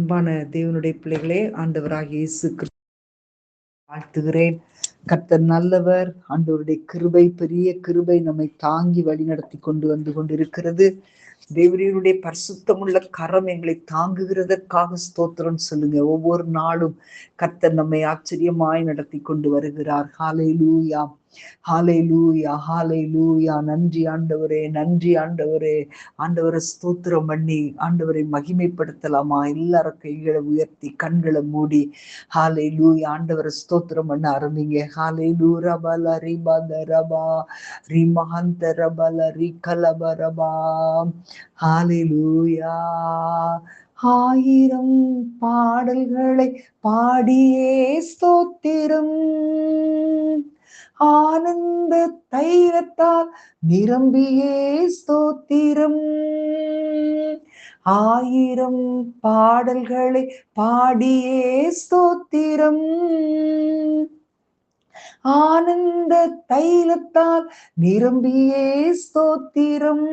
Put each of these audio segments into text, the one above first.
அன்பான தேவனுடைய பிள்ளைகளே, ஆண்டவராகிய இயேசு கிறிஸ்துவை வாழ்த்துகிறேன். கர்த்தர் நல்லவர். ஆண்டவருடைய கிருபை, பெரிய கிருபை நம்மை தாங்கி வழி நடத்தி கொண்டு வந்து கொண்டிருக்கிறது. தேவரீருடைய பரிசுத்தமுள்ள கரம் எங்களை தாங்குகிறதற்காக ஸ்தோத்திரம் சொல்லுங்க. ஒவ்வொரு நாளும் கர்த்தர் நம்மை ஆச்சரியமாய் நடத்தி கொண்டு வருகிறார். ஹல்லேலூயா, ஹல்லேலூயா, ஹல்லேலூயா. நன்றி ஆண்டவரே, நன்றி ஆண்டவரே. ஆண்டவரை ஸ்தோத்திரம் பண்ணி ஆண்டவரை மகிமைப்படுத்தலாமா? எல்லாரும் கைகளை உயர்த்தி கண்களை மூடி ஹல்லேலூயா ஆண்டவரை ஸ்தோத்திரம் பண்ண ஆரம்பிங்க. ஹல்லேலூயா பல ரிபதரபா ரிமஹந்தரபல ரிகலபரபா. ஹல்லேலூயா. ஆயிரம் பாடல்களை பாடியே ஸ்தோத்திரம், ஆனந்த தைரத்தால் நிரம்பியே ஸ்தோத்திரம். ஆயிரம் பாடல்களை பாடியே ஸ்தோத்திரம், ஆனந்த தைலத்தால் நிரம்பியே ஸ்தோத்திரம்.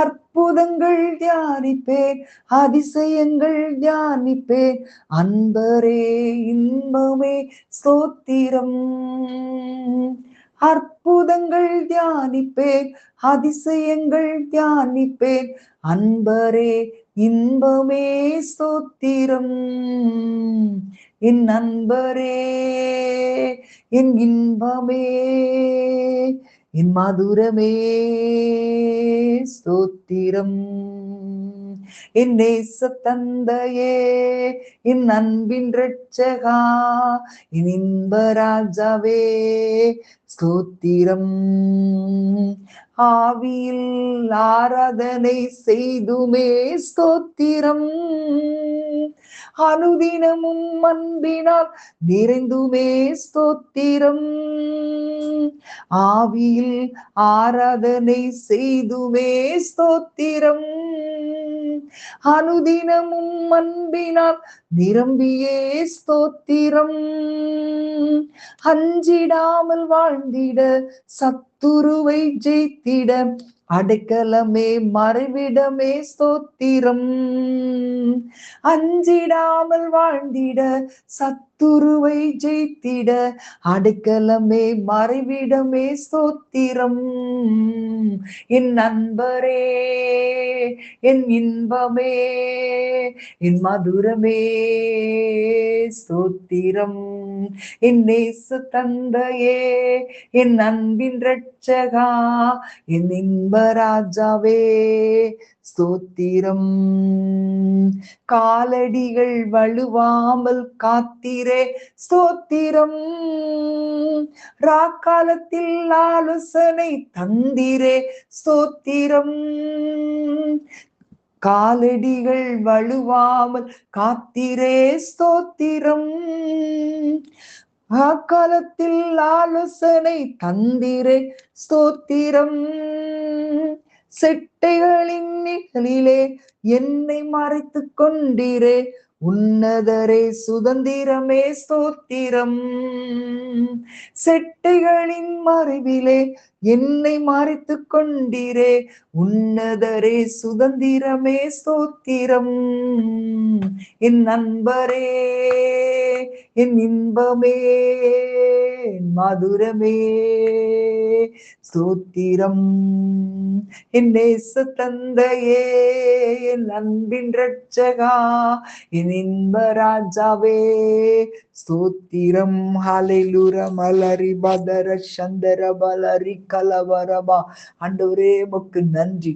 அற்புதங்கள் தியானிப்பேன், அதிசயங்கள் தியானிப்பேன், அன்பரே இன்பமே ஸ்தோத்திரம். அற்புதங்கள் தியானிப்பேன், அதிசயங்கள் தியானிப்பேன், அன்பரே இன்பமே ஸ்தோத்திரம். என் அன்பரே என் இன்பமே என் மதுரமே ஸ்தோத்திரம். என் நேச தந்தையே, என் அன்பின் இரட்சகா, என் இன்ப ராஜாவே ஸ்தோத்திரம். ஆவியில் ஆராதனை செய்துமே ஸ்தோத்திரம், அனுதினமும் அன்பினால் நிறைந்துமே ஸ்தோத்திரம். ஆவியில் ஆராதனை செய்துமே ஸ்தோத்திரம், அனுதினமும் அன்பினால் நிரம்பியே ஸ்தோத்திரம். அஞ்சிடாமல் வாழ்ந்திட, சத்துருவை ஜெயித்திட, அடைக்கலமே மறைவிடமே ஸ்தோத்திரம். அஞ்சிடாமல் வாழ்ந்திட, சத்துருவை ஜெயித்திட, அடைக்கலமே மறைவிடமே ஸ்தோத்திரம். என் நண்பரே, என் இன்பமே, என் மதுரமே ஸ்தோத்திரம். என் நேச தந்தையே, என் அன்பின் இரட்சகா, என் இன்ப ராஜாவே ஸ்தோத்திரம். காலடிகள் வழுவாமல் காத்தீரே ஸ்தோத்திரம், ராக்காலத்தில் ஆலோசனை தந்தீரே ஸ்தோத்திரம். காலடிகள் வழுவாமல் காத்தீரே ஸ்தோத்திரம், அக்காலத்தில் ஆலோசனை தந்திரே ஸ்தோத்திரம். செட்டைகளின் நிழலிலே என்னை மறைத்துக் கொண்டீரே, உன்னதரே சுதந்திரமே ஸ்தோத்திரம். செட்டைகளின் மறைவிலே என்னை மறைத்துக் கொண்டீரே, உன்னதரே சுதந்திரமே ஸ்தோத்திரம். என் நண்பரே, என் இன்பமே, என் மதுரமே ஸ்தோத்திரம். என் நேச தந்தையே, என் அன்பின் இரட்சகா, என் இன்ப ராஜாவே ஸ்தோத்திரம். ஹல்லேலூயா மலரி பதர சந்தர பலரி கலவரபா. ஆண்டவரே உமக்கு நன்றி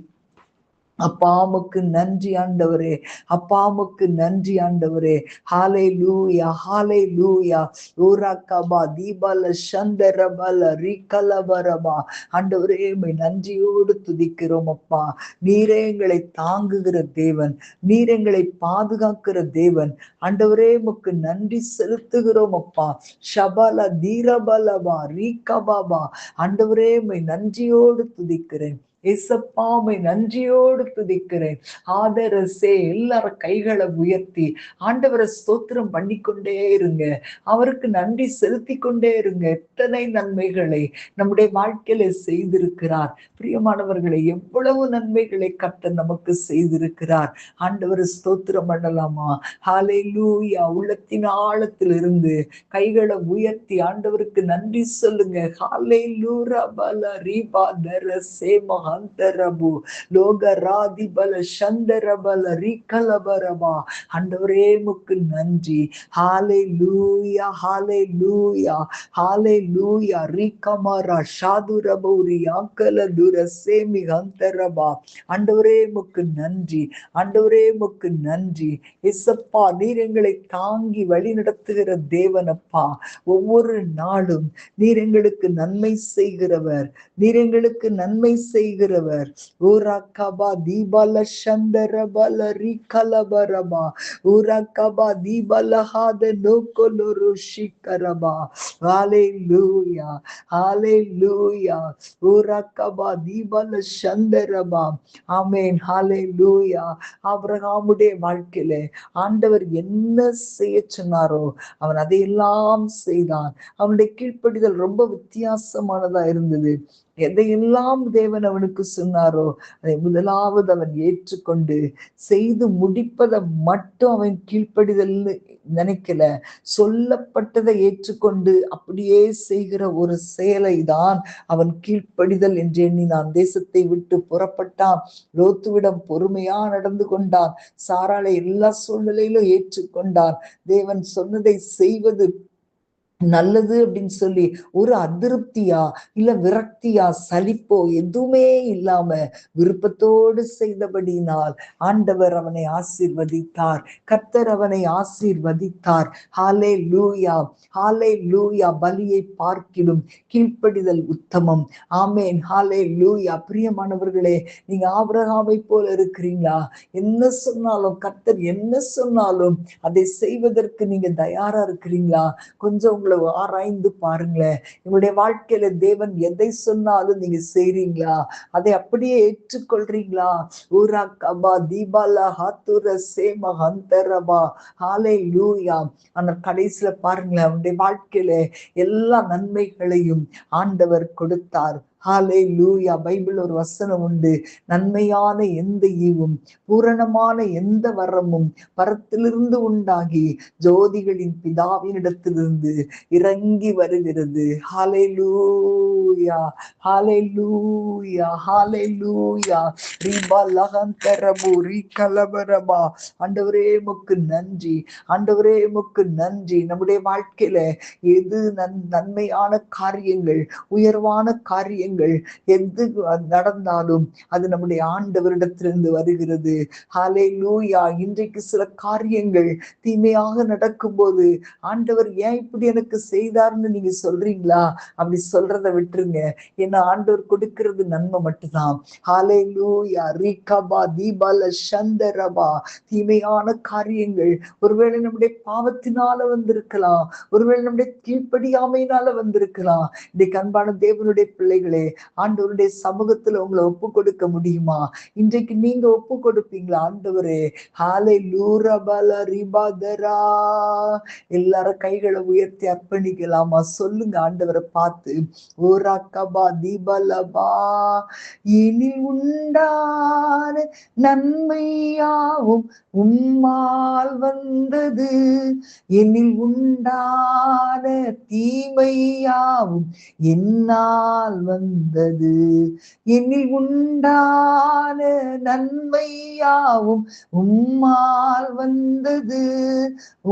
அப்பாமுக்கு நன்றி ஆண்டவரே, அப்பாமுக்கு நன்றி ஆண்டவரே. ஹல்லேலூயா, ஹல்லேலூயா. ஓராக்கபா தீபல சந்தரபல ரிகலவரபா. ஆண்டவரே உம்மை நன்றியோடு துதிக்கிறோம் அப்பா. நீரே எங்களை தாங்குகிற தேவன், நீர் எங்களை பாதுகாக்கிற தேவன். ஆண்டவரே உமக்கு நன்றி செலுத்துகிறோம் அப்பா. ஷபல தீரபலபா ரிகபாபா. ஆண்டவரே உம்மை நன்றியோடு துதிக்கிறேன். ஏசப்பாமை நன்றியோடு துதிக்கிறேன். ஆதரசே எல்லாரும் கைகளை உயர்த்தி ஆண்டவரை ஸ்தோத்திரம் பண்ணிக்கொண்டே இருங்க. அவருக்கு நன்றி செலுத்தி கொண்டே இருங்க. எத்தனை நன்மைகளை நம்முடைய வாழ்க்கையில செய்திருக்கிறார். பிரியமானவர்களை, எவ்வளவு நன்மைகளை கர்த்தர் நமக்கு செய்திருக்கிறார். ஆண்டவர் ஸ்தோத்திரம் பண்ணலாமா? ஹல்லேலூயா. உள்ளத்தின் ஆழத்திலிருந்து கைகளை உயர்த்தி ஆண்டவருக்கு நன்றி சொல்லுங்க. ஹல்லேலூயா. பல ரீபா தர சேம ஹந்தரபு லோகராதி பல சந்தர பல ரீகலபரபா. ஆண்டவரே முக்கு நன்றி. ஹல்லேலூயா, ஹல்லேலூயா, ஹல்லேலூயா. ரீகமரா ஷாதுரபௌரி ஆக்கல துர சேமி ஹந்தரபா. ஆண்டவரே முக்கு நன்றி. ஆண்டவரே முக்கு நன்றி. இசப்பா, நீர் எங்களை தாங்கி வழி நடத்துகிற தேவனப்பா. ஒவ்வொரு நாளும் நீர் எங்களுக்கு நன்மை செய்கிறவர். நீர் எங்களுக்கு நன்மை செய்கிறவர். ஊரா கபா தீபால சந்தரபல ரீகலபரபா. ஊரா கபா தீபலஹாத நோக்கொலொரு ஷிகரபா. ஹல்லேலூயா, ஹல்லேலூயா. ஊரா கபா தீபல சந்தரபா. ஆமென். ஹல்லேலூயா. ஆபிரகாமுடைய வாழ்க்கையில ஆண்டவர் என்ன செய்ய சொன்னாரோ அவன் அதையெல்லாம் செய்தான். அவனுடைய கீழ்ப்படிதல் ரொம்ப வித்தியாசமானதா இருந்தது. எதையெல்லாம் தேவன் அவனுக்கு சொன்னாரோ அதை முதலாவது அவன் ஏற்றுக்கொண்டு செய்து முடிப்பதை மட்டும் அவன் கீழ்ப்படிதல் நினைக்கல. சொல்லப்பட்டதை ஏற்றுக்கொண்டு அப்படியே செய்கிற ஒரு செயலை தான் அவன் கீழ்ப்படிதல் என்று எண்ணினான். தேசத்தை விட்டு புறப்பட்டான். லோத்துவிடம் பொறுமையா நடந்து கொண்டான். சாராளை எல்லா சூழ்நிலையிலும் ஏற்றுக்கொண்டான். தேவன் சொன்னதை செய்வது நல்லது அப்படின்னு சொல்லி ஒரு அதிருப்தியா இல்ல விரக்தியா சலிப்போ எதுவுமே இல்லாம விருப்பத்தோடு செய்தபடியினால் ஆண்டவர் அவனை ஆசீர்வதித்தார். கர்த்தர் அவனை ஆசீர்வதித்தார். ஹல்லேலூயா, ஹல்லேலூயா. பலியை பார்க்கிலும் கீழ்ப்படிதல் உத்தமம். ஆமென். ஹல்லேலூயா. பிரியமானவர்களே, நீங்க ஆபிரகாமை போல இருக்கிறீங்களா? என்ன சொன்னாலும், கர்த்தர் என்ன சொன்னாலும் அதை செய்வதற்கு நீங்க தயாரா இருக்கிறீங்களா? கொஞ்சம் உங்களை ஆராய்ந்து பாருங்களேன். உங்களுடைய வாழ்க்கையில தேவன் எதை சொன்னாலும் நீங்க செய்றீங்களா? அதை அப்படியே ஏற்றுக்கொள்றீங்களா? ஊரா கபா தீபாலா ஹாத்துர சேம ஹந்தரபா. ஹல்லேலூயா. ஆனால் கடைசியில பாருங்களேன், அவனுடைய வாழ்க்கையில எல்லா நன்மைகளையும் ஆண்டவர் கொடுத்தார். ஹல்லேலூயா. பைபிள் ஒரு வசனம் உண்டு. நன்மையான எந்த ஈவும் பூரணமான எந்த வரமும் பரத்திலிருந்து உண்டாகி ஜோதிகளின் பிதாவினிடத்திலிருந்து இறங்கி வருகிறது. ஹல்லேலூயா, ஹல்லேலூயா, ஹல்லேலூயா. ரீபா லகந்தரபு ரீகலபரபா. ஆண்டவரே உமக்கு நன்றி. ஆண்டவரே உமக்கு நன்றி. நம்முடைய வாழ்க்கையில எது நன்மையான காரியங்கள், உயர்வான காரியங்கள் எது நடந்தாலும் அது நம்முடைய ஆண்டவரிடத்திலிருந்து வருகிறது. ஹல்லேலூயா. இன்றைக்கு சில காரியங்கள் தீமையாக நடக்கும்போது ஆண்டவர் ஏன் இப்படி எனக்கு செய்தார்னு நீங்க சொல்றீங்களா? அப்படி சொல்றதை விட்டுருங்க. ஏன்னா ஆண்டவர் கொடுக்கிறது நன்மை மட்டும்தான். ஹல்லேலூயா. ரீகபா தீபால சந்தரபா. தீமையான காரியங்கள் ஒருவேளை நம்முடைய பாவத்தினால வந்திருக்கலாம், ஒருவேளை நம்முடைய கீழ்ப்படியாமையினால வந்திருக்கலாம். இன்றைக்கு அன்பான தேவனுடைய பிள்ளைகளே, ஆண்டவருடைய சமூகத்துல உங்களை ஒப்பு கொடுக்க முடியுமா? இன்றைக்கு நீங்க ஒப்பு கொடுப்பீங்களா? ஆண்டவரே, ஹல்லேலூயா பல ரிபாதரா. எல்லாரும் கைகளை உயர்த்தி அர்ப்பணிக்கலாமா? சொல்லுங்க ஆண்டவரை பார்த்து. ஓரா கபா தீபலபா. இனி உண்டான நன்மையாவும் உம்மால் வந்தது, என்னில் உண்டான தீமையாவும் என்னால் வந்தது. என்னில் உண்டான நன்மையாவும் உம்மால் வந்தது,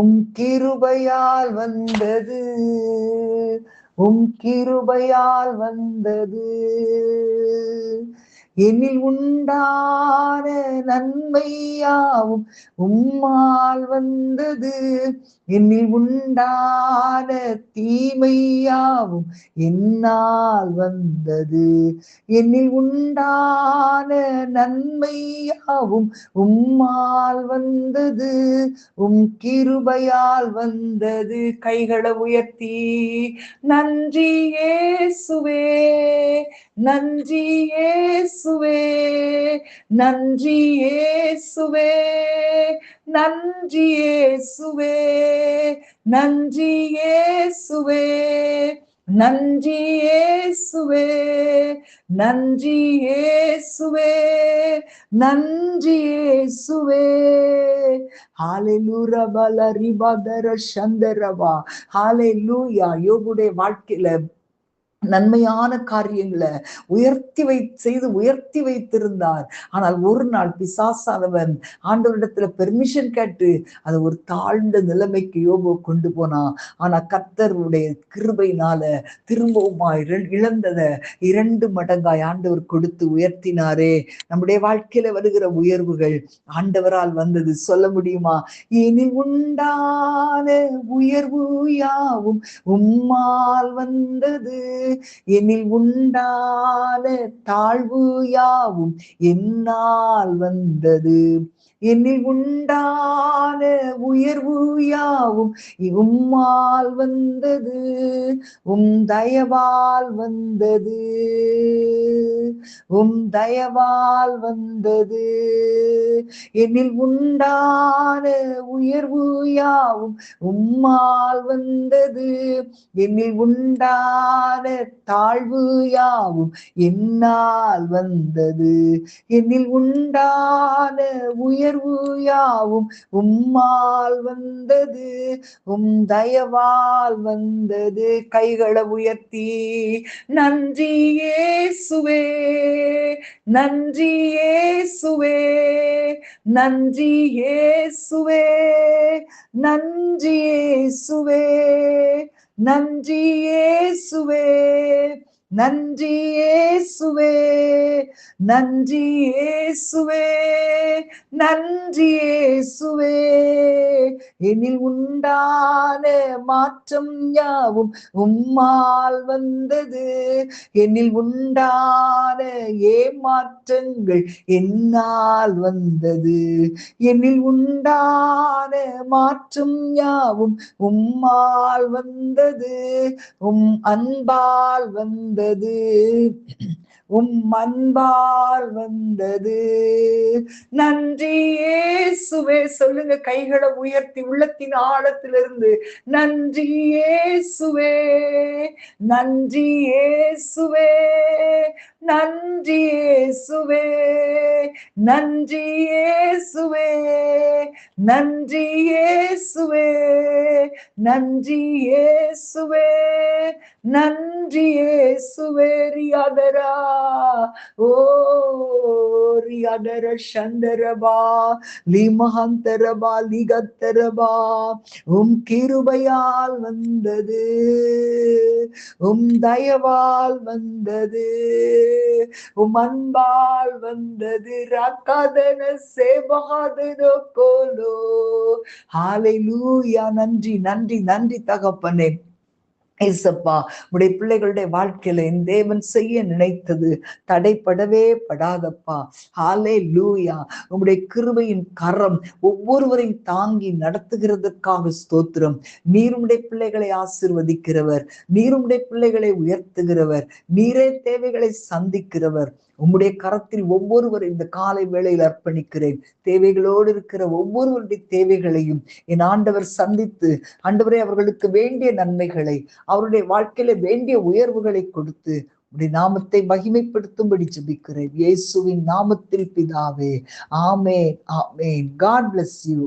உம் கிருபையால் வந்தது, உம் கிருபையால் வந்தது. என்னில் உண்டான நன்மையாவும் உம்மால் வந்தது, என்னில் உண்டான தீமையாவும் என்னால் வந்தது. என்னில் உண்டான நன்மையாவும் உம்மால் வந்தது, உம் கிருபையால் வந்தது. கைகளை உயர்த்தி நன்றி இயேசுவே, நன்றி இயேசுவே, இயேசுவே, நன்றி இயேசுவே, நன்றி இயேசுவே, நன்றி இயேசுவே, நன்றி இயேசுவே, நன்றி இயேசுவே, நன்றி இயேசுவே. ஹalleluya பலரிபதர சந்தரவா. ஹalleluya. யோபுடைய வாழ்க்கையில நன்மையான காரியங்களை உயர்த்தி வைத்திருந்தார். ஆனால் ஒரு நாள் பிசாசானவன் ஆண்டவரிடத்துல பெர்மிஷன் கேட்டு அதை ஒரு தாழ்ந்த நிலைமைக்கு யோபு கொண்டு போனான். ஆனா கர்த்தருடைய கிருபையினால திரும்பவுமா இழந்ததை 2 மடங்காய் ஆண்டவர் கொடுத்து உயர்த்தினாரே. நம்முடைய வாழ்க்கையில வருகிற உயர்வுகள் ஆண்டவரால் வந்தது. சொல்ல முடியுமா? இனி உண்டான உயர்வு யாவும் உம்மால் வந்தது, என்னில் உண்டான தாழ்வு யாவும் என்னால் வந்தது, என்னில் உண்டான உயர்வு யாவும் உம்மால் வந்தது, உம் தயவால் வந்தது, உம் தயவால் வந்தது, என்னில் உண்டான உயர்வு யாவும் உம்மால் வந்தது, என்னில் உண்டான தாழ்வு யாவும் என்னால் வந்தது, என்னில் உண்டான உயர்வு யாவும் உம்மால் வந்தது, உம் தயவால் வந்தது. கைகளை உயர்த்தி நன்றி இயேசுவே, நன்றி இயேசுவே, நன்றி இயேசுவே, நன்றி இயேசுவே, நன்றி இயேசுவே, நன்றி இயேசுவே, நன்றி இயேசுவே, நன்றி இயேசுவே. என்னில் உண்டான மாற்றம் யாவும் உம்மால் வந்தது, என்னில் உண்டான ஏமாற்றங்கள் என்னால் வந்தது, என்னில் உண்டான மாற்றம் யாவும் உம்மால் வந்தது, உம் அன்பால் வந்தது, உம் அன்பால் வந்தது. நன்றி இயேசுவே. சொல்லுங்க கைகளை உயர்த்தி உள்ளத்தின் ஆழத்திலிருந்து நன்றி இயேசுவே, நன்றி இயேசுவே, நன்றி இயேசுவே, நன்றி இயேசுவே, நன்றி இயேசுவே, நன்றி இயேசுவே, நன்றி இயேசுவே. ரியாதரா ஓ ரியாதர சந்தரபா லிமஹந்தரபா லிகத்தரபா. உம் கிருபையால் வந்தது, உம் தயவால் வந்தது, உம் அன்பால் வந்தது. ரக்கதன சேபகாதனோ கோலோ. ஹalleluya. நன்றி நன்றி நன்றி தகப்பனே. ஏசப்பா, உடைய பிள்ளைகளுடைய வாழ்க்கையில என் தேவன் செய்ய நினைத்தது தடைப்படவே படாதப்பா. ஹalleluya. உம்முடைய கிருபையின் கரம் ஒவ்வொருவரையும் தாங்கி நடத்துகிறதுக்காக ஸ்தோத்திரம். நீர் உம்முடைய பிள்ளைகளை ஆசீர்வதிக்கிறவர், நீர் உம்முடைய பிள்ளைகளை உயர்த்துகிறவர், நீரே தேவைகளை சந்திக்கிறவர். உம்முடைய கரத்தில் ஒவ்வொருவரை இந்த காலை வேளையில் அர்ப்பணிக்கிறேன். தேவைகளோடு இருக்கிற ஒவ்வொருவருடைய தேவைகளையும் என் ஆண்டவர் சந்தித்து, ஆண்டவரே அவர்களுக்கு வேண்டிய நன்மைகளை, அவருடைய வாழ்க்கையில வேண்டிய உயர்வுகளை கொடுத்து உடைய நாமத்தை மகிமைப்படுத்தும்படி ஜெபிக்கிறேன். இயேசுவின் நாமத்தில் பிதாவே, ஆமென், ஆமென். God bless you.